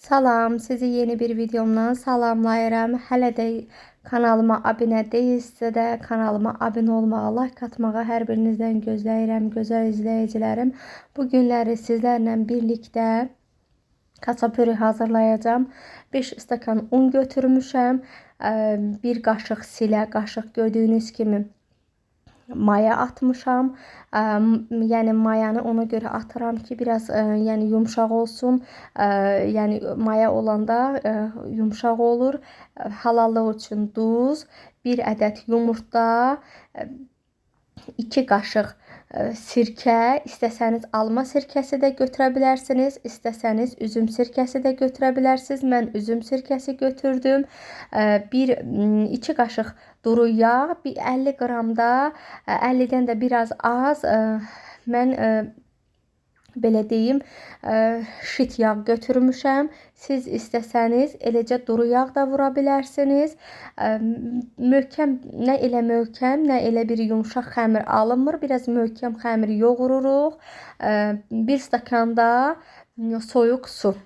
Salam, sizi yeni bir videomdan salamlayıram. Hələ də kanalıma abunə deyilsə də kanalıma abunə olmağa, like atmağa hər birinizdən gözləyirəm, gözəl izləyicilərim. Bu günləri sizlərlə birlikdə kaçapuri hazırlayacağım. 5 stakan un götürmüşəm. 1 qaşıq silə, qaşıq gördüyünüz kimi maya atmışam. Yəni mayanı ona görə atıram ki, biraz yəni yumşaq olsun. Yəni maya olanda yumşaq olur. Halallıq üçün duz, 1 ədəd yumurta, 2 qaşıq sirkə, istəsəniz alma sirkəsi də götürə bilərsiniz, istəsəniz üzüm sirkəsi də götürə bilərsiniz. Mən üzüm sirkəsi götürdüm. 2 qaşıq duru yağ, 50 qram da 50-dən də biraz az mən belə deyim, şit yağ götürmüşəm. Siz istəsəniz eləcə duru yağ da vura bilərsiniz. Möhkəm, nə elə möhkəm, nə elə bir yumşaq xəmir alınmır. Biraz möhkəm xəmir yoğururuq. 1 stakanda soyuq su.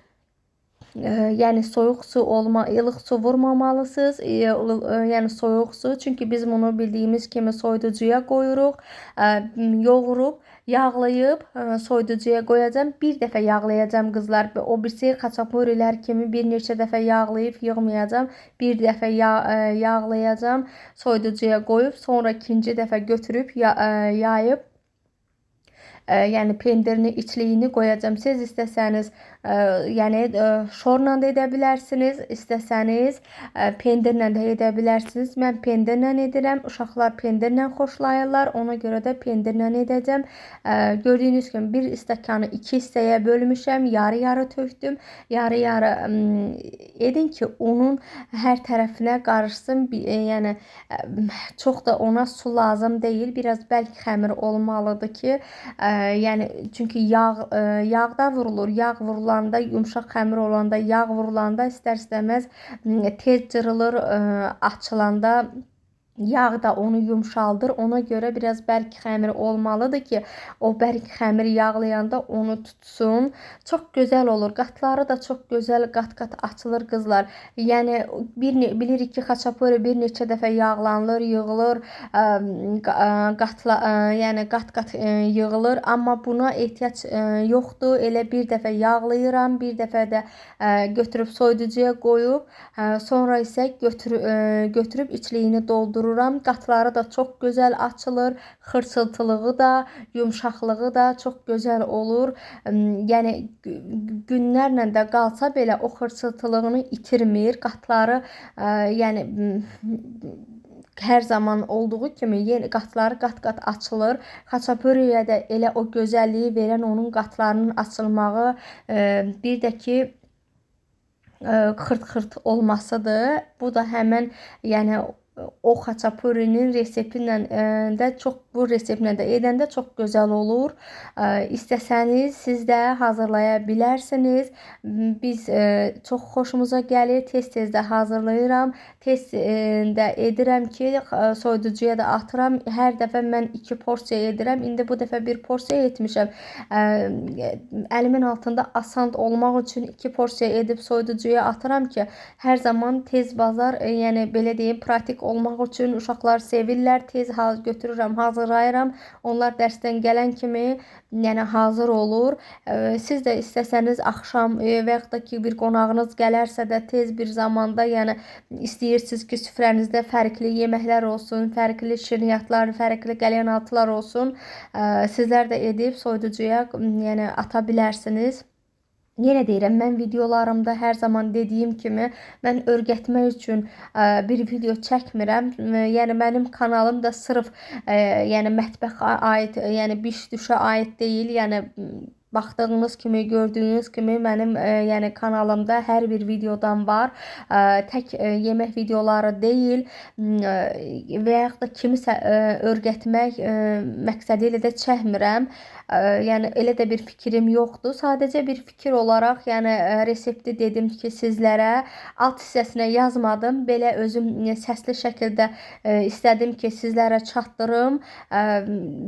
Yəni soyuq su ilıq su vurmamalısınız. Yəni soyuq su, çünki biz bunu bildiyimiz kimi soyuducuya qoyuruq. Yoğurub, yağlayıb soyuducuya qoyacağam. Bir dəfə yağlayacağam qızlar. O birisi xaçapurilər kimi bir neçə dəfə yağlayıb yığmayacağam. Bir dəfə yağlayacağam, soyuducuya qoyub, sonra ikinci dəfə götürüb yayıb yəni pendirini, içliyini qoyacağam. Siz istəsəniz yəni şorla da edə bilərsiniz, istəsəniz pendirlə də edə bilərsiniz. Mən pendirlə edirəm. Uşaqlar pendirlə xoşlayırlar. Ona görə də pendirlə edəcəm. Gördüyünüz kimi 1 stakanı 2 hissəyə bölmüşəm. Yarı-yarı tökdüm. Yarı-yarı edin ki, unun hər tərəfinə qarışsın. Yəni çox da ona su lazım deyil. Biraz bərk xəmir olmalıdır ki, yəni çünki yağda vurulur. Yağ vurulanda, yumşaq xəmir olanda, yağ vurulanda istər-istəməz tez cırılır, açılanda yağ da onu yumşaldır. Ona görə biraz bərk xəmir olmalıdır ki, o bərk xəmir yağlayanda onu tutsun. Çox gözəl olur. Qatları da çox gözəl qat-qat açılır qızlar. Yəni bilirik ki, xaçapuri bir neçə dəfə yağlanır, yığılır, yəni qat-qat yığılır. Amma buna ehtiyac yoxdur. Elə bir dəfə yağlayıram, bir dəfə də götürüb soyuducuya qoyub, sonra isə götürüb içliyini doldururam. Qatları da çox gözəl açılır. Xırçıltılığı da, yumşaqlığı da çox gözəl olur. Yəni günlərlə də qalsa belə o xırçıltılığını itirmir. Qatları yəni hər zaman olduğu kimi qatları qat-qat açılır. Xaçapuriyə də elə o gözəlliyi verən onun qatlarının açılmağı, bir də ki xırt-xırt olmasıdır. Bu da həmən yəni o xaçapurinin reseptinlə də bu reseptlə də edəndə çox gözəl olur. İstəsəniz siz də hazırlaya bilərsiniz. Biz çox xoşumuza gəlir. Tez-tez də hazırlayıram. Tez də edirəm ki, soyuducuya da atıram. Hər dəfə mən 2 porsiya edirəm. İndi bu dəfə 1 porsiya etmişəm. Əlimin altında asan olmaq üçün 2 porsiya edib soyuducuya atıram ki, hər zaman tez bazar, yəni belə deyim, pratik olmaq üçün uşaqlar sevirlər. Tez götürürəm, hazırlayıram. Onlar dərsdən gələn kimi yəni hazır olur. Siz də istəsəniz axşam və yaxud da ki bir qonağınız gələrsə də tez bir zamanda, yəni istəyirsiniz ki, süfrənizdə fərqli yeməklər olsun, fərqli şirniyyatlar, fərqli qəlyanaltılar olsun. Sizlər də edib soyuducuya yəni ata bilərsiniz. Yenə deyirəm, mən videolarımda hər zaman dediyim kimi, mən öyrətmək üçün bir video çəkmirəm. Yəni mənim kanalım da sırf yəni mətbəxə aid, yəni biş-düşə aid deyil. Yəni baxdığınız kimi, gördüyünüz kimi mənim yəni kanalımda hər bir videodan var. Tək yemək videoları deyil və yaxud da kimisə öyrətmək məqsədi ilə də çəkmirəm. Yəni elə də bir fikrim yoxdur. Sadəcə bir fikir olaraq, yəni resepti dedim ki, sizlərə alt hissəsinə yazmadım. Belə özüm səsli şəkildə istədim ki, sizlərə çatdırım,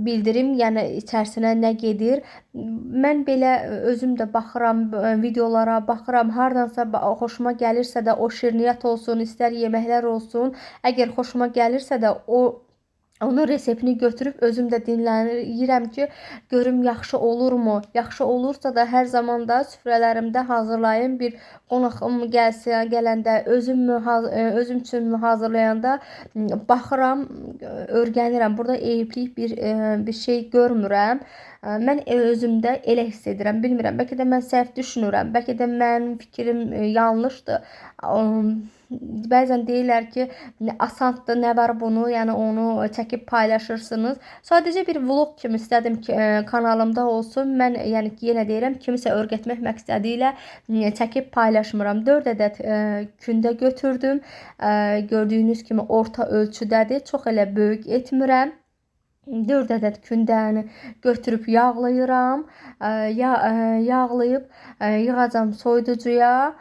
bildirim, yəni içərisinə nə gedir. Mən belə özüm də baxıram videolara, baxıram, hardansa xoşuma gəlirsə də o şirniyyat olsun, istər yeməklər olsun, əgər xoşuma gəlirsə də onun reseptini götürüb özüm də dinləyirəm ki, görüm yaxşı olurmu? Yaxşı olursa da hər zaman da süfrələrimdə hazırlayım. Bir qonağım gələndə özüm üçün hazırlayanda baxıram, öyrənirəm. Burada eyiblik bir şey görmürəm. Mən özümdə elə hiss edirəm. Bilmirəm, bəlkə də mən səhv düşünürəm. Bəlkə də mənim fikrim yanlışdır. Bəzən deyirlər ki, asandır, nə var bunu, yəni onu çəkib paylaşırsınız. Sadəcə bir vlog kimi istədim ki, kanalımda olsun. Mən yəni yenə deyirəm, kimisə öyrətmək məqsədi ilə çəkib paylaşmıram. 4 ədəd kündə götürdüm. Gördüyünüz kimi orta ölçüdədir. Çox elə böyük etmirəm. 4 ədəd kündəni götürüb yağlayıram. Yağlayıb yığacam soyuducuya.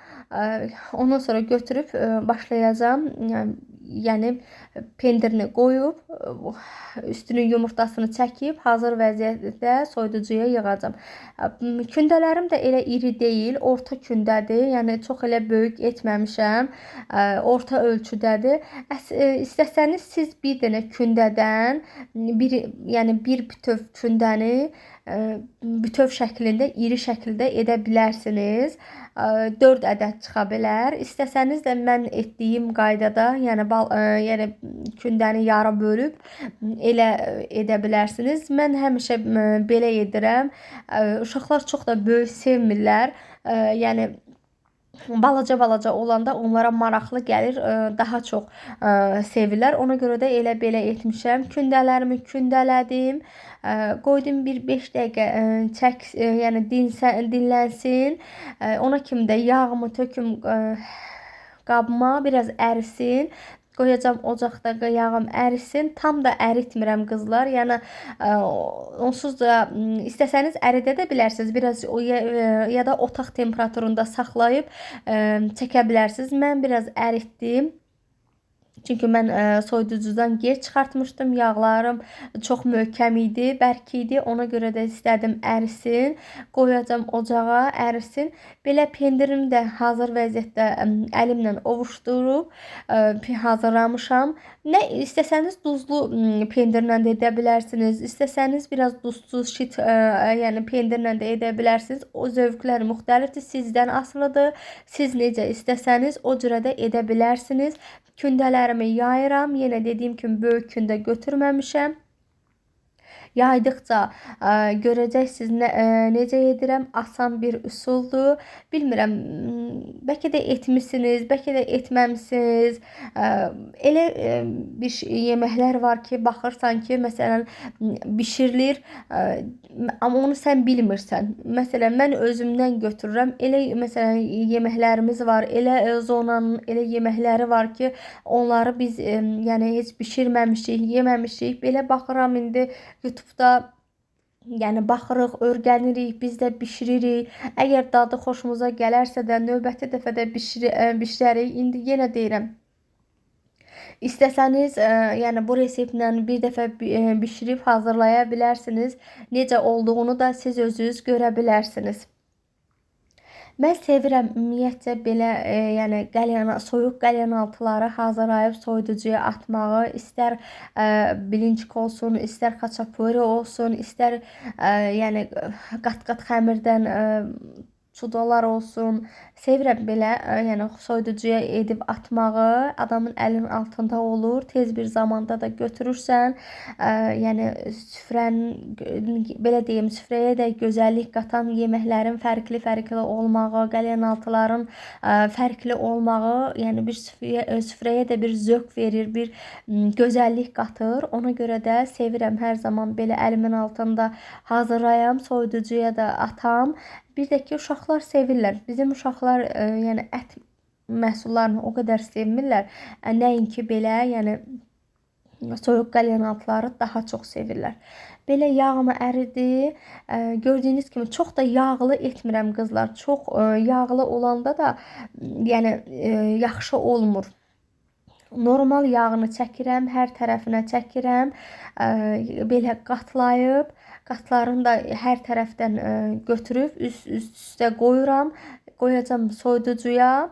Ondan sonra götürüb başlayacağım. Yəni pendirini qoyub üstünün yumurtasını çəkib hazır vəziyyətdə soyuducuya yığacam. Kündələrim də elə iri deyil, orta kündədir. Yəni çox elə böyük etməmişəm. Orta ölçüdədir. İstəsəniz siz bir dənə kündədən yəni bir bütöv kündəni bütöv şəklində, iri şəkildə edə bilərsiniz. 4 ədəd çıxa bilər. İstəsəniz də mən etdiyim qaydada, yəni kündəni yarı bölüb elə edə bilərsiniz. Mən həmişə belə edirəm. Uşaqlar çox da böyük sevmirlər. Yəni balaca olanda onlara maraqlı gəlir, daha çox sevirlər. Ona görə də elə belə etmişəm. Kündələrimi kündələdim. Qoydum bir 5 dəqiqə yəni dinlənsin. Ona kimi də yağımı töküm qabıma, biraz ərisin. Qoyacam ocaqda, yağım ərisin. Tam da əritmirəm qızlar. Yəni onsuz da istəsəniz əridə də bilərsiniz. Biraz ya da otaq temperaturunda saxlayıb çəkə bilərsiniz. Mən biraz əritdim. Çünki mən soyuducudan gec çıxartmışdım. Yağlarım çox möhkəm idi, bərk idi. Ona görə də istədim ərisin. Qoyacam ocağa, ərisin. Belə pendirimi də hazır vəziyyətdə əlimlə ovuşdurub hazırlamışam. Nə istəsəniz duzlu pendirlə də edə bilərsiniz. İstəsəniz biraz duzsuz şit, yəni pendirlə də edə bilərsiniz. O zövqlər müxtəlifdir, sizdən asılıdır. Siz necə istəsəniz o cürə də edə bilərsiniz. Kündələrimi yayıram. Yenə dediyim kimi böyük kündə götürməmişəm. Yaydıqca görəcəksiniz necə edirəm. Asan bir üsuldur. Bilmirəm, bəlkə də etmisiniz, bəlkə də etməmisiniz. Elə bir yeməklər var ki, baxırsan ki, məsələn, bişirilir, amma onu sən bilmirsən. Məsələn, mən özümdən götürürəm. Elə məsələn yeməklərimiz var, elə zonanın elə yeməkləri var ki, onları biz yəni heç bişirməmişik, yeməmişik. Belə baxıram indi YouTube'da, yəni baxırıq, öyrənirik, biz də bişiririk. Əgər dadı xoşumuza gələrsə də növbəti dəfə də bişirərik. İndi yenə deyirəm, İstəsəniz, yəni bu reseptlə bir dəfə bişirib hazırlaya bilərsiniz. Necə olduğunu da siz özünüz görə bilərsiniz. Mən sevirəm ümumiyyətcə belə yəni soyuq qəlyanaltıları hazırlayıb soyuducuya atmağı. İstər bilinçik olsun, istər xaçapuri olsun, istər yəni qat-qat xəmirdən sudalar olsun. Sevirəm belə yəni soyuducuya edib atmağı. Adamın əlinin altında olur. Tez bir zamanda da götürürsən. Yəni belə deyim, süfrəyə də gözəllik qatan yeməklərin fərqli olmağı, qəlyanaltıların fərqli olmağı, yəni bir süfrəyə də bir zövq verir, bir gözəllik qatır. Ona görə də sevirəm hər zaman belə əlimin altında hazırlayam, soyuducuya da atam. Bir də ki, uşaqlar sevirlər. Bizim uşaqlar yəni ət məhsullarını o qədər sevmirlər. Nəinki belə, yəni soyuq qəlyan altları daha çox sevirlər. Belə yağımı əridi. Gördüyünüz kimi çox da yağlı etmirəm qızlar. Çox yağlı olanda da yəni yaxşı olmur. Normal yağını çəkirəm, hər tərəfinə çəkirəm. Belə qatlayıb, qatlarını da hər tərəfdən götürüb üst-üstə qoyuram. Qoyacam soyuducuya.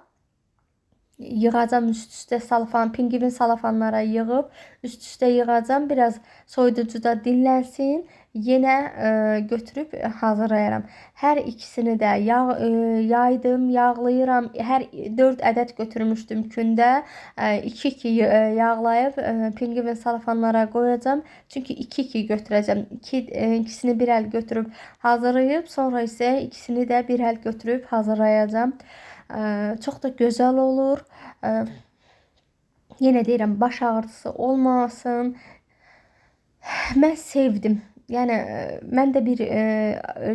Yığacam üst-üstə salfan, pingvin salafanlara yığıb üst-üstə yığacam. Biraz soyuducuda dinlənsin. Yenə götürüb hazırlayaram. Hər ikisini də yaydım, yağlayıram. Hər 4 ədəd götürmüşdüm kündə. 2-2 yağlayıb pingvin salafanlara qoyacam. Çünki 2-2 götürəcəm. İkisini bir əl götürüb hazırlayıb, sonra isə ikisini də bir əl götürüb hazırlayacam. Çox da gözəl olur. Yenə deyirəm, baş ağrısı olmasın. Mən sevdim. Yəni mən də bir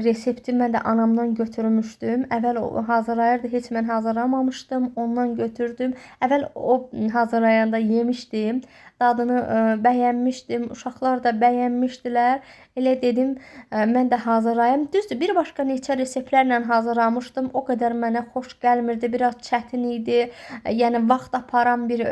resepti mən də anamdan götürmüşdüm. Əvvəl o hazırlayırdı, heç mən hazırlamamışdım. Ondan götürdüm. Əvvəl o hazırlayanda yemişdim. Dadını bəyənmişdim. Uşaqlar da bəyənmişdilər. Elə dedim, mən də hazırlayım. Düzdür, bir başqa neçə reseptlərlə hazırlamışdım. O qədər mənə xoş gəlmirdi. Biraz çətin idi. Yəni vaxt aparan bir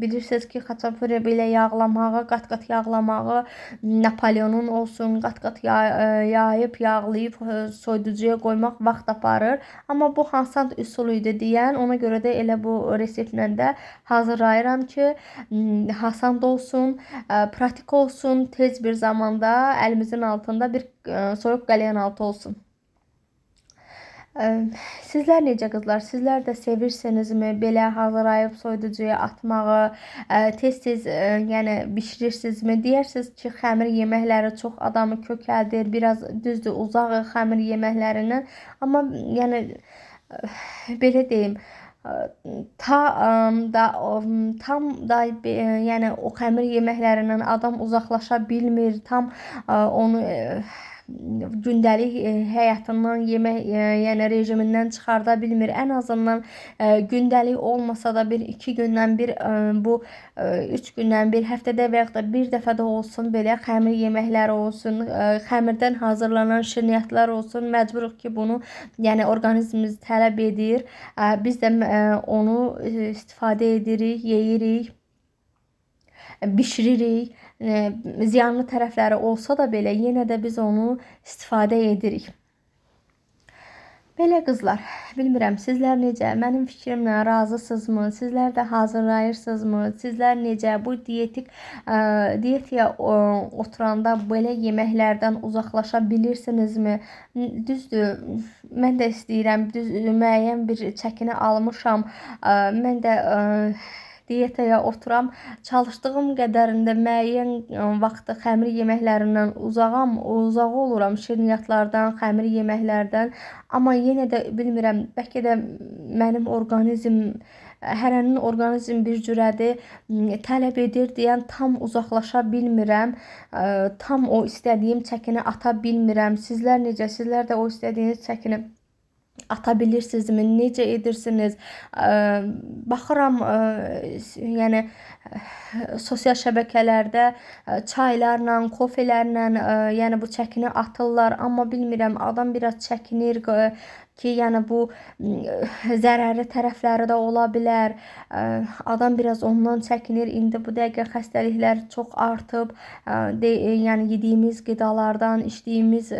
bilirsiniz ki, xaçapuri belə yağlamağı, qat-qat yağlamağı, Napoleonun olsun, qat-qat yayıb, yağlayıb soyuducuya qoymaq vaxt aparır. Amma bu Hansand üsulu idi deyən, ona görə də elə bu reseptlə də hazırlayıram ki, Hansand olsun, pratik olsun, tez bir zamanda əlimizin altında bir soyuq qəlyan altı olsun. Sizlər necə qızlar? Sizlər də sevirsinizmi belə hazırlayıb soyuducuya atmağı, tez-tez yəni bişirirsinizmi? Deyirsiniz ki, xəmir yeməkləri çox adamı kökəldir, biraz düzdür, uzağıq xəmir yeməklərindən, amma yəni belə deyim, tam da yəni o xəmir yeməklərindən adam uzaqlaşa bilmir, tam onu gündəlik həyatından, yemək, yəni rejimindən çıxarda bilmir. Ən azından gündəlik olmasa da bir 2 gündən bir, bu 3 gündən bir, həftədə və ya da bir dəfə də olsun belə xəmir yeməkləri olsun, xəmirdən hazırlanan şirniyyatlar olsun. Məcburuq ki, bunu yəni orqanizmimiz tələb edir. Biz də onu istifadə edirik, yeyirik, bişiririk. Ziyanlı tərəfləri olsa da belə yenə də biz onu istifadə edirik. Belə qızlar, bilmirəm sizlər necə? Mənim fikrimlə razısınızmı? Sizlər də hazırlayırsınızmı? Sizlər necə? Bu diyetaya oturanda belə yeməklərdən uzaqlaşa bilirsinizmi? Düzdür, mən də istəyirəm, müəyyən bir çəkini almışam. Mən də diyetaya oturam, çalışdığım qədərində müəyyən vaxtı xəmir yeməklərindən uzaq oluram, şirniyyatlardan, xəmir yeməklərdən. Amma yenə də bilmirəm, bəlkə də mənim orqanizm, hərənin orqanizm bir cürədir, tələb edir deyən tam uzaqlaşa bilmirəm, tam o istədiyim çəkini ata bilmirəm. Sizlər necə? Sizlər də o istədiyiniz çəkini ata bilirsinizmi? Necə edirsiniz? Baxıram, yəni sosial şəbəkələrdə çaylarla, kofelərlə yəni bu çəkini atırlar. Amma bilmirəm, adam biraz çəkinir ki, yəni bu zərərli tərəfləri də ola bilər. Adam biraz ondan çəkinir. İndi bu dəqiqə xəstəliklər çox artıb. Yəni yediyimiz qidalardan, içdiyimiz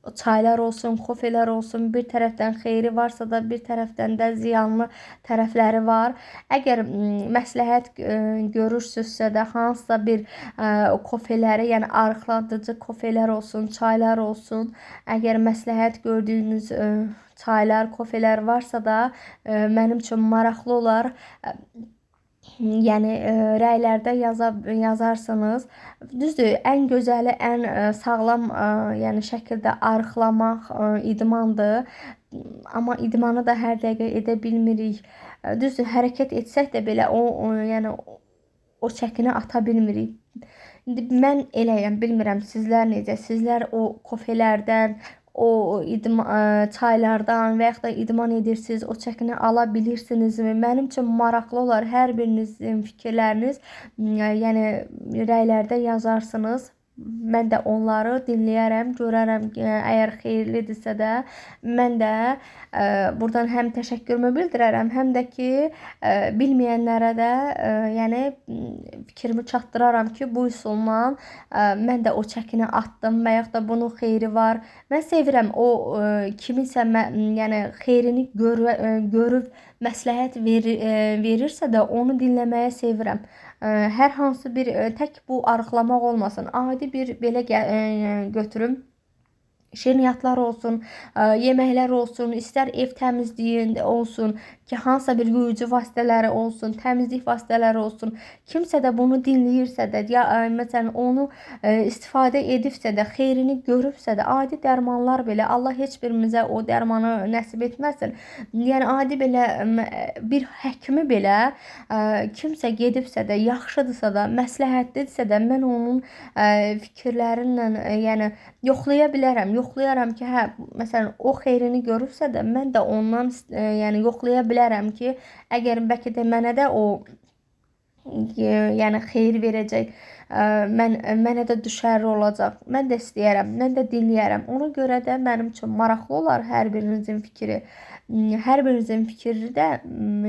çaylar olsun, kofelər olsun, bir tərəfdən xeyri varsa da bir tərəfdən də ziyanlı tərəfləri var. Əgər məsləhət görürsünüzsə də hansısa bir kofeləri, yəni arıqladıcı kofelər olsun, çaylar olsun, əgər məsləhət gördüyünüz çaylar, kofelər varsa da mənim üçün maraqlı olar. Yəni rəylərdə yazarsınız. Düzdür, ən gözəli, ən sağlam yəni şəkildə arıqlamaq idmandır. Amma idmanı da hər dəqiqə edə bilmirik. Düzdür, hərəkət etsək də belə yəni o çəkini ata bilmirik. İndi mən eləyəm, bilmirəm sizlər necə? Sizlər o kofelərdən, o çaylardan və yaxud da idman edirsiniz, o çəkini ala bilirsinizmi? Mənim üçün maraqlı olar hər birinizin fikirləriniz, yəni rəylərdə yazarsınız. Mən də onları dinləyərəm, görərəm. Əgər xeyirlidirsə də mən də buradan həm təşəkkürümü bildirərəm, həm də ki bilməyənlərə də yəni fikrimi çatdıraram ki, bu üsulla mən də o çəkini atdım və yaxud da bunun xeyri var. Mən sevirəm o kiminsə yəni xeyrini görüb məsləhət verirsə də onu dinləməyə sevirəm. Hər hansı bir tək bu arıqlamaq olmasın. Adi bir belə götürüm. Şirniyyatlar olsun, yeməklər olsun, istər ev təmizliyində olsun, ki hansısa bir yuyucu vasitələri olsun, təmizlik vasitələri olsun. Kimsə də bunu dinləyirsə də, ya məsələn onu istifadə edibsə də, xeyrini görübsə də, adi dərmanlar belə Allah heç birimizə o dərmanı nəsib etməsin. Yəni adi belə bir həkimi belə kimsə gedibsə də, yaxşıdırsa da, məsləhətlidirsə də, mən onun fikirlərindən yəni yoxlaya bilərəm. Yoxlayaram ki, hə, məsələn o xeyrini görübsə də, mən də ondan yəni yoxlaya bilərəm ki, əgər bəlkə də mənə də o yəni xeyir verəcək, mənə də düşərli olacaq. Mən də istəyərəm, mən də dinləyərəm. Ona görə də mənim üçün maraqlı olar hər birinizin fikri. Hər birinizin fikri də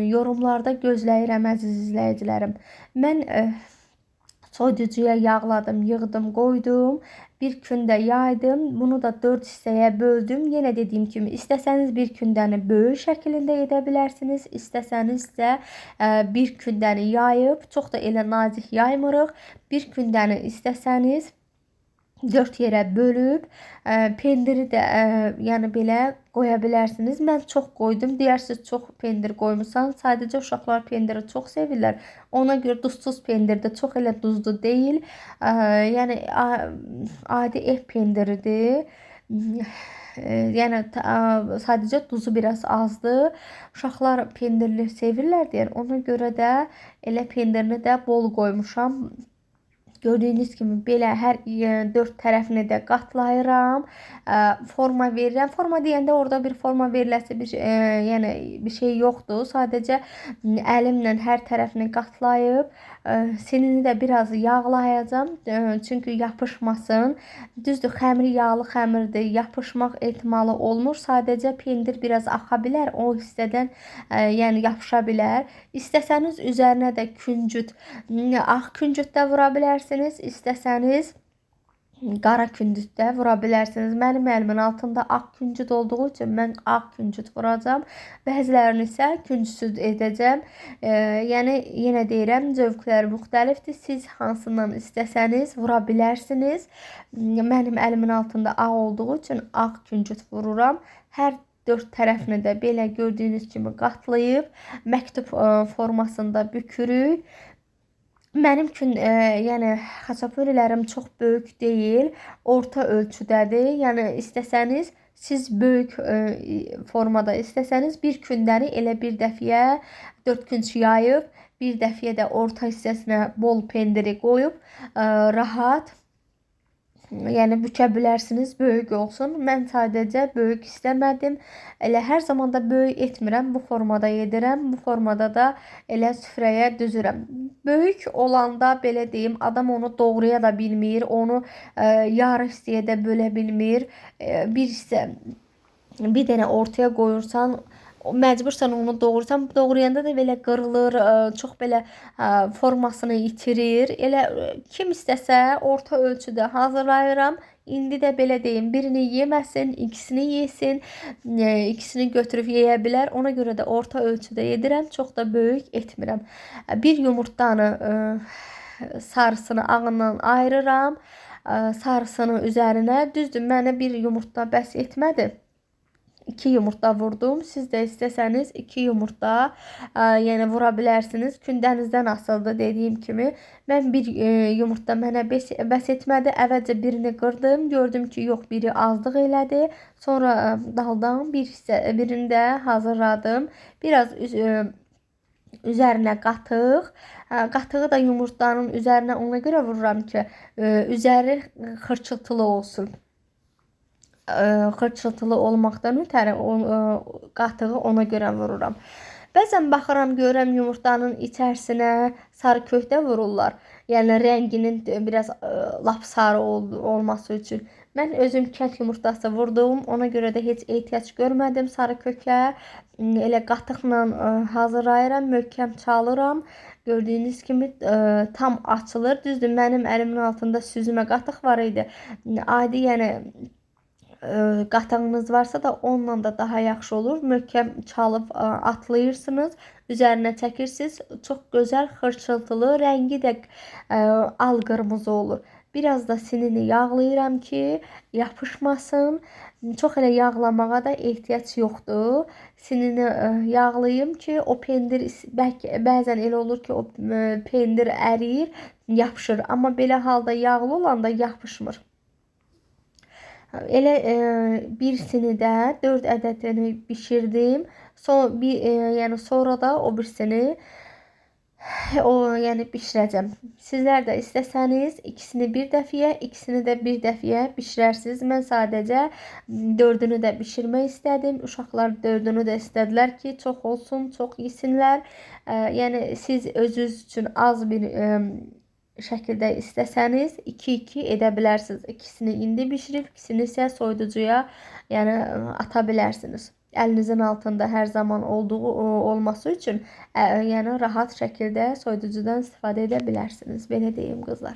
yorumlarda gözləyirəm əziz izləyicilərim. Mən soyuducuya yağladım, yığdım, qoydum. Bir kündə yaydım. Bunu da 4 hissəyə böldüm. Yenə dediyim kimi, istəsəniz bir kündəni böyük şəklində edə bilərsiniz. İstəsəniz də bir kündəni yayıb, çox da elə nazik yaymırıq. Bir kündəni istəsəniz 4 yerə bölüb, pendiri də yəni belə qoya bilərsiniz. Mən çox qoydum. Deyərsiniz çox pendir qoymusan. Sadəcə uşaqlar pendiri çox sevirlər. Ona görə duzsuz pendir də çox elə duzlu deyil. Yəni adi ev pendiridir. Yəni sadəcə duzu biraz azdır. Uşaqlar pendirli sevirlər deyir. Ona görə də elə pendirini də bol qoymuşam. Gördüyünüz kimi belə hər 4 tərəfini də qatlayıram. Forma verirəm. Forma deyəndə orada bir forma veriləsi yəni bir şey yoxdur. Sadəcə əlimlə hər tərəfini qatlayıb sinini də biraz yağlayacağam. Çünki yapışmasın. Düzdür, xəmir yağlı xəmirdir. Yapışmaq ehtimalı olmur. Sadəcə pendir biraz axa bilər. O hissədən yəni yapışa bilər. İstəsəniz üzərinə də küncüt, ağ küncüt də vura bilərsiniz. İstəsəniz qara küncüt də vura bilərsiniz. Mənim əlimin altında ağ küncüt olduğu üçün mən ağ küncüt vuracağam. Bəzilərini isə küncüsüz edəcəm. Yəni yenə deyirəm, zövqlər müxtəlifdir. Siz hansından istəsəniz vura bilərsiniz. Mənim əlimin altında ağ olduğu üçün ağ küncüt vururam. Hər 4 tərəfini də belə gördüyünüz kimi qatlayıb məktub formasında bükürük. Mənim üçün yəni xaçapurilərim çox böyük deyil, orta ölçüdədir. Yəni istəsəniz siz böyük formada istəsəniz bir kündəni elə bir dəfəyə 4 künc yayıb, bir dəfəyə də orta hissəsinə bol pendiri qoyub rahat yəni bükə bilərsiniz, böyük olsun. Mən sadəcə böyük istəmədim. Elə hər zaman da böyük etmirəm. Bu formada yedirəm. Bu formada da elə süfrəyə düzürəm. Böyük olanda belə deyim, adam onu doğraya da bilmir. Onu yarı hissəyə də bölə bilmir. Bir hissə bir dənə ortaya qoyursan, məcbursan onu doğursan, doğrayanda da belə qırılır, çox belə formasını itirir. Elə kim istəsə orta ölçüdə hazırlayıram. İndi də belə deyim, birini yeməsin, ikisini yesin, ikisini götürüb yeyə bilər. Ona görə də orta ölçüdə yedirəm, çox da böyük etmirəm. Bir yumurtanı sarısını ağından ayırıram, sarısını üzərinə. Düzdür, mənə bir yumurta bəs etmədi. 2 yumurta vurdum. Siz də istəsəniz 2 yumurta yəni vura bilərsiniz. Kündənizdən asılıdır dediyim kimi. Mən bir yumurta mənə bəs etmədi. Əvvəlcə birini qırdım. Gördüm ki, yox, biri azlıq elədi. Sonra daldan birini də hazırladım. Biraz üzərinə qatıq. Qatığı da yumurtanın üzərinə ona görə vururam ki, üzəri xırçıltılı olsun. xırçıltılı olmaqdan ötəri qatığı ona görə vururam. Bəzən baxıram, görürəm yumurtanın içərisinə sarı köftə vururlar. Yəni rənginin biraz lap sarı olması üçün. Mən özüm kənd yumurtası vurdum. Ona görə də heç ehtiyac görmədim sarı kökə. Elə qatıqla hazırlayıram, möhkəm çalıram. Gördüyünüz kimi tam açılır. Düzdür, mənim əlimin altında süzmə qatıq var idi. Adi, yəni qatığınız varsa da onunla da daha yaxşı olur. Möhkəm çalıb atlayırsınız, üzərinə çəkirsiniz. Çox gözəl xırçıltılı, rəngi də al qırmızı olur. Biraz da sinini yağlayıram ki, yapışmasın. Çox elə yağlamağa da ehtiyac yoxdur. Sinini yağlayım ki, o pendir bəzən elə olur ki, o pendir əriyir, yapışır. Amma belə halda yağlı olanda yapışmır. Elə birisini də 4 ədədini bişirdim. Yəni sonra da o birisini yəni bişirəcəm. Sizlər də istəsəniz ikisini bir dəfəyə, ikisini də bir dəfəyə bişirərsiniz. Mən sadəcə 4-ünü də bişirmək istədim. Uşaqlar 4-ünü də istədilər ki, çox olsun, çox yesinlər. Yəni siz özünüz üçün az bir şəkildə istəsəniz 2-2 edə bilərsiniz. İkisini indi bişirib, ikisini isə soyuducuya yəni ata bilərsiniz. Əlinizin altında hər zaman olduğu olması üçün yəni rahat şəkildə soyuducudan istifadə edə bilərsiniz. Belə deyim qızlar.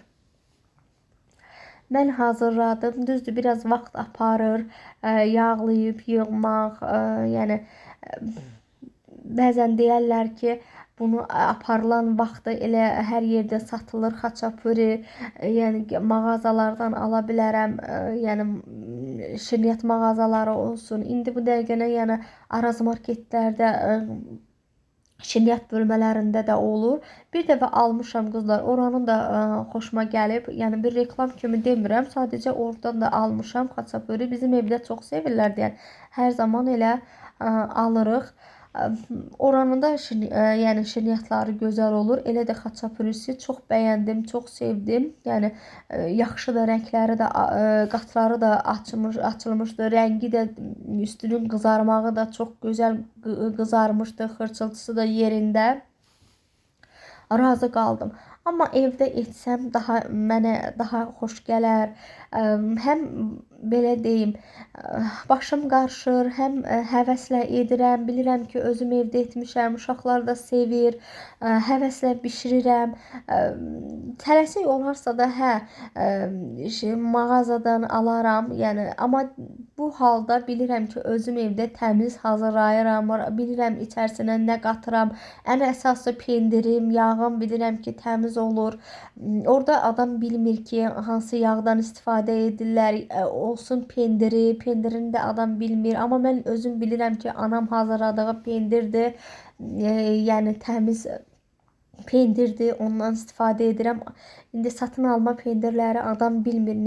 Mən hazırladım. Düzdür, biraz vaxt aparır. Yağlayıb yığmaq, yəni bəzən deyərlər ki, bunu aparılan vaxtı elə hər yerdə satılır xaçapuri, yəni mağazalardan ala bilərəm, yəni şirniyyat mağazaları olsun. İndi bu dəqiqə yəni Araz marketlərdə, şirniyyat bölmələrində də olur. Bir dəfə almışam qızlar, oranın da xoşuma gəlib. Yəni bir reklam kimi demirəm, sadəcə oradan da almışam xaçapuri. Bizim evdə çox sevirlər deyən. Hər zaman elə alırıq. Oranın da yəni şirniyyatları gözəl olur. Elə də xaçapurisi çox bəyəndim, çox sevdim. Yəni yaxşı da rəngləri də, qatları da açılmışdı. Rəngi də, üstünün qızarmağı da çox gözəl qızarmışdı. Xırçıltısı da yerində. Razı qaldım. Amma evdə etsəm mənə daha xoş gələr. Həm belə deyim, başım qarışır, həm həvəslə edirəm. Bilirəm ki, özüm evdə etmişəm, uşaqlar da sevir. Həvəslə bişirirəm. Tələsik olarsa da mağazadan alaram. Yəni amma bu halda bilirəm ki, özüm evdə təmiz hazırlayıram. Bilirəm içərisinə nə qatıram. Ən əsası pendirim, yağım bilirəm ki, təmiz olur. Orada adam bilmir ki, hansı yağdan istifadə edirlər. Olsun pendirini də adam bilmir. Amma mən özüm bilirəm ki, anam hazırladığı pendirdir. Yəni təmiz pendirdir, ondan istifadə edirəm. İndi satın alma pendirləri adam bilmir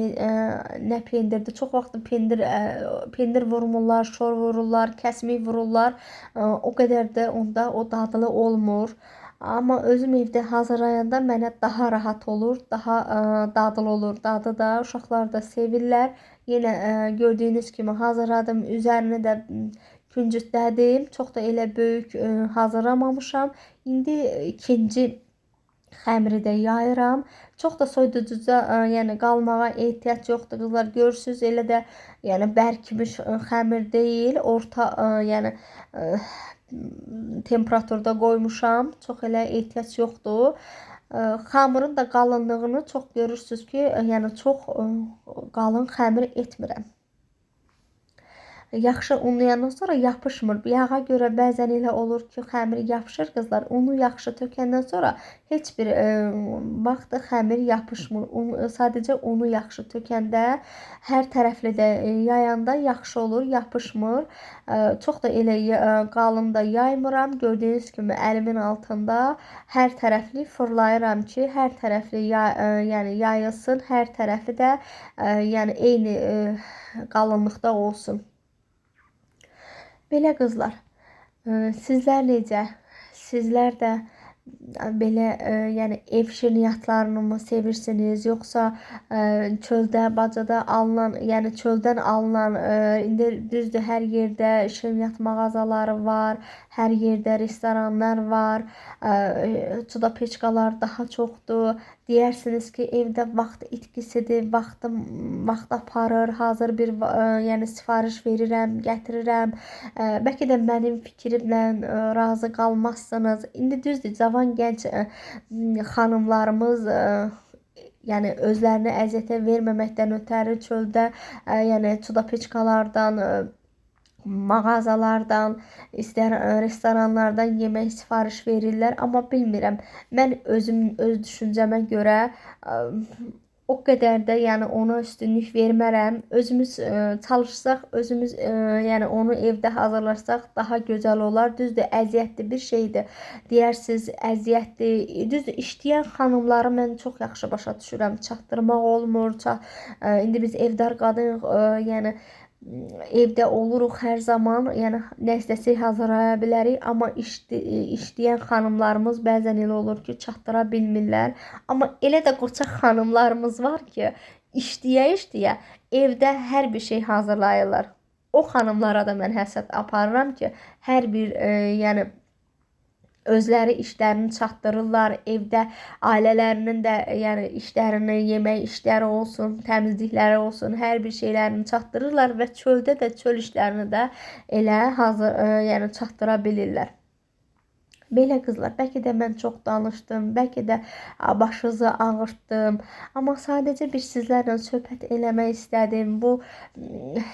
nə pendirdir. Çox vaxt pendir vurmurlar, şor vururlar, kəsmik vururlar. O qədər də onda o dadlı olmur. Amma özüm evdə hazırlayanda mənə daha rahat olur, daha dadlı olur. Dadı da uşaqlar da sevirlər. Yenə gördüyünüz kimi hazırladım. Üzərini də küncütlədim. Çox da elə böyük hazırlamamışam. İndi ikinci xəmiri də yayıram. Çox da soyuducuda yəni qalmağa ehtiyac yoxdur qızlar. Görürsüz, elə də yəni bərkimiş xəmir deyil. Orta yəni temperaturda qoymuşam. Çox elə ehtiyac yoxdur. Xəmirin də qalınlığını çox görürsüz ki, yəni çox qalın xəmir etmirəm. Yaxşı unlayandan sonra yapışmır. Yağa görə bəzən elə olur ki, xəmir yapışır qızlar. Unu yaxşı tökəndən sonra heç bir vaxt xəmir yapışmır. Sadəcə unu yaxşı tökəndə, hər tərəfli də yayanda yaxşı olur, yapışmır. Çox da elə qalın da yaymıram. Gördüyünüz kimi əlimin altında hər tərəfli fırlayıram ki, hər tərəfli yəni yayılsın, hər tərəfi də yəni eyni qalınlıqda olsun. Belə qızlar, sizlər necə? Sizlər də belə yəni ev şirniyyatlarını mı sevirsiniz, yoxsa çöldə, bacada alınan, yəni çöldən alınan, indi düzdür, hər yerdə şirniyyat mağazaları var, hər yerdə restoranlar var, çuda peçkalar daha çoxdur. Deyirsiniz ki, evdə vaxt itkisidir, vaxt aparır, hazır bir yəni sifariş verirəm, gətirirəm. Bəlkə də mənim fikrimlə razı qalmazsınız. İndi düzdür, cavan gənc xanımlarımız yəni özlərini əziyyətə verməməkdən ötəri çöldə yəni çuda peçkalardan, mağazalardan, istər restoranlardan yemək sifariş verirlər. Amma bilmirəm, mən öz düşüncəmə görə o qədər də yəni ona üstünlük vermərəm. Özümüz çalışsaq, özümüz yəni onu evdə hazırlarsaq daha gözəl olar. Düzdür, əziyyətli bir şeydir. Deyirsiniz, əziyyətli. Düzdür, işləyən xanımları mən çox yaxşı başa düşürəm. Çatdırmaq olmur. İndi biz evdar qadın yəni evdə oluruq hər zaman, yəni nə istəsək hazırlaya bilərik, amma işləyən xanımlarımız bəzən elə olur ki, çatdıra bilmirlər. Amma elə də qoçaq xanımlarımız var ki, işləyə evdə hər bir şey hazırlayırlar. O xanımlara da mən həsəd aparıram ki, hər bir yəni özləri işlərini çatdırırlar, evdə ailələrinin də yəni işlərini, yemək işləri olsun, təmizlikləri olsun, hər bir şeylərini çatdırırlar və çöldə də çöl işlərini də elə hazır yəni çatdıra bilirlər. Belə qızlar, bəlkə də mən çox danışdım, bəlkə də başınızı ağırtdım, amma sadəcə bir sizlərlə söhbət eləmək istədim. Bu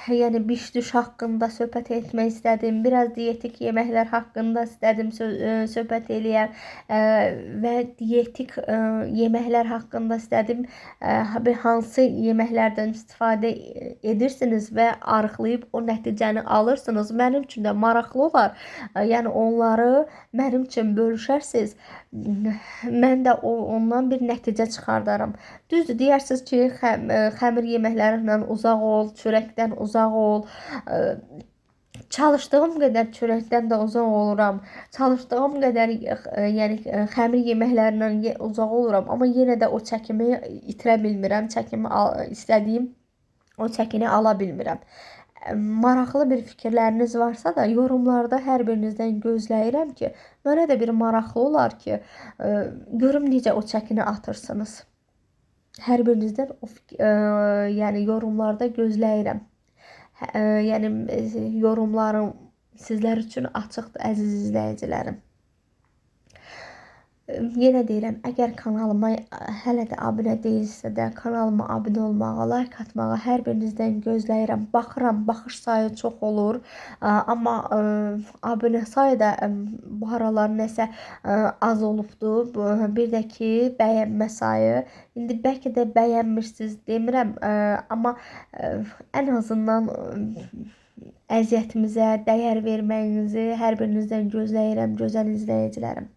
yəni biş-düş haqqında söhbət etmək istədim. Biraz dietik yeməklər haqqında istədim söhbət eləyəm və dietik yeməklər haqqında istədim. Hansı yeməklərdən istifadə edirsiniz və arıqlayıb o nəticəni alırsınız. Mənim üçün də maraqlı olar. Yəni onları mənim üçün bölüşərsiniz, mən də ondan bir nəticə çıxardaram. Düzdür, deyirsiniz ki, xəmir yeməklərindən uzaq ol, çörəkdən uzaq ol. Çalışdığım qədər çörəkdən də uzaq oluram. Çalışdığım qədər yəni xəmir yeməklərindən uzaq oluram, amma yenə də o çəkimi itirə bilmirəm. Çəkimi istədiyim o çəkini ala bilmirəm. Maraqlı bir fikirləriniz varsa da yorumlarda hər birinizdən gözləyirəm ki, mənə də bir maraqlı olar ki, görüm necə o çəkini atırsınız. Hər birinizdən yəni yorumlarda gözləyirəm. Yəni yorumlarım sizlər üçün açıqdır, əziz izləyicilərim. Yenə deyirəm, əgər kanalıma hələ də abunə deyilsə də kanalıma abunə olmağı, like atmağı hər birinizdən gözləyirəm. Baxıram, baxış sayı çox olur, amma abunə sayı da bu aralar nəsə az olubdur. Bir də ki, bəyənmə sayı. İndi bəlkə də bəyənmirsiniz demirəm, amma ən azından əziyyətimizə dəyər verməyinizi hər birinizdən gözləyirəm, gözəl izləyicilərim.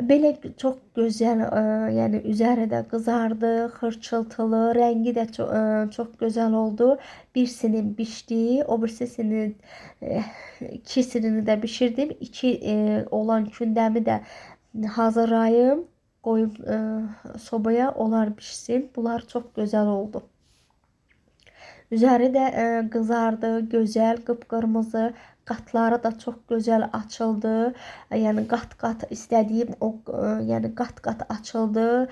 Belə çox gözəl, yəni üzəri də qızardı, xırçıltılı, rəngi də çox gözəl oldu. Birisini bişdi, o birisini ikisini də bişirdim. 2 olan kündəmi də hazırlayım, qoyum sobaya, onlar bişsin. Bunlar çox gözəl oldu. Üzəri də qızardı, gözəl, qıpqırmızı. Qatları da çox gözəl açıldı. Yəni qat-qat istədiyim o yəni qat-qat açıldı.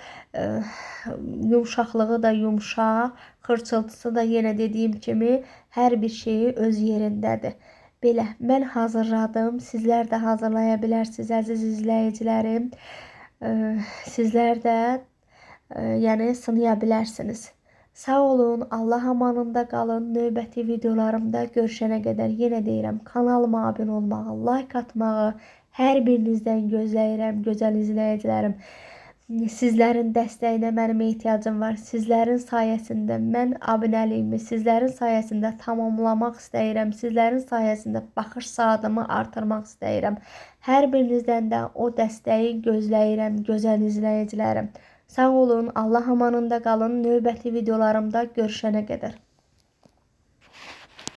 Yumşaqlığı da yumşaq, xırçıltısı da yenə dediyim kimi hər bir şeyi öz yerindədir. Belə mən hazırladım. Sizlər də hazırlaya bilərsiniz əziz izləyicilərim. Sizlər də yəni sınaya bilərsiniz. Sağ olun, Allah amanında qalın. Növbəti videolarımda görüşənə qədər yenə deyirəm, kanalıma abunə olmağı, like atmağı hər birinizdən gözləyirəm, gözəl izləyicilərim. Sizlərin dəstəyinə mənim ehtiyacım var. Sizlərin sayəsində mən abunəliyimi, sizlərin sayəsində tamamlamaq istəyirəm. Sizlərin sayəsində baxış saatımı artırmaq istəyirəm. Hər birinizdən də o dəstəyi gözləyirəm, gözəl izləyicilərim. Sağ olun, Allah amanında qalın. Növbəti videolarımda görüşənə qədər.